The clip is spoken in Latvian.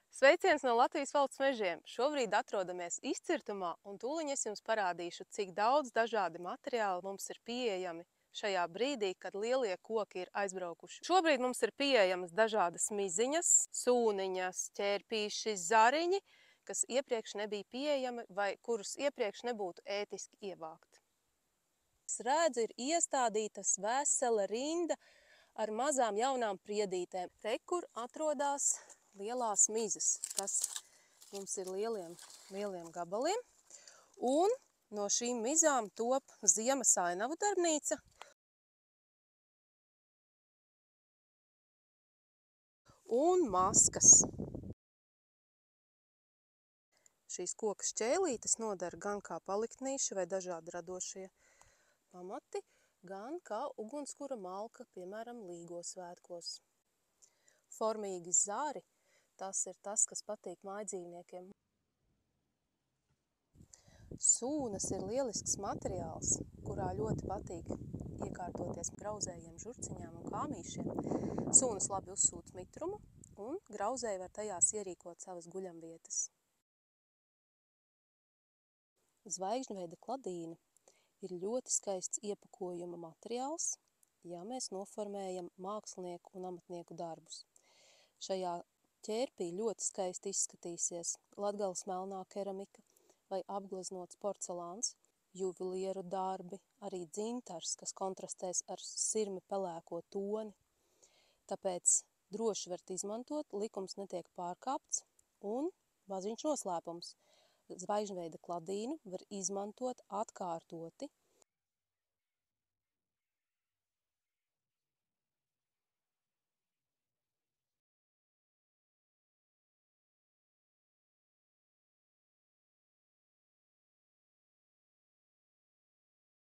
Sveiciens no Latvijas valsts mežiem! Šobrīd atrodamies izcirtumā, un tūliņ es jums parādīšu, cik daudz dažādi materiāli mums ir pieejami šajā brīdī, kad lielie koki ir aizbraukuši. Šobrīd mums ir pieejamas dažādas miziņas, sūniņas, ķērpīši, zariņi, kas iepriekš nebija pieejami vai kurus iepriekš nebūtu ētiski ievākt. Es redzu, ir iestādītas vesela rinda ar mazām jaunām priedītēm. Te, kur atrodas lielās mizas, kas mums ir lieliem gabaliem. Un no šīm mizām top ziemas ainavu darbnīca. Un maskas. Šīs koka šķēlītes noder gan kā paliktnīši vai dažādi radošie pamati, gan kā ugunskura malka, piemēram, Līgo svētkos. Formīgi zari, tas ir tas, kas patīk mājdzīvniekiem. Sūnas ir lielisks materiāls, kurā ļoti patīk iekārtoties grauzējiem, žurciņām un kāmīšiem. Sūnas labi uzsūc mitrumu, un grauzēji var tajās ierīkot savas guļamvietas. Zvaigžņveida kladīne ir ļoti skaists iepakojuma materiāls, ja mēs noformējam mākslinieku un amatnieku darbus. Šajā ķērpī ļoti skaisti izskatīsies Latgales melnā keramika vai apgleznots porcelāns, juvelieru darbi, arī dzintars, kas kontrastēs ar sirmi pelēko toni. Tāpēc droši varat izmantot, likums netiek pārkāpts, un maziņš noslēpums. Zvaigžņveida kladīnu var izmantot atkārtoti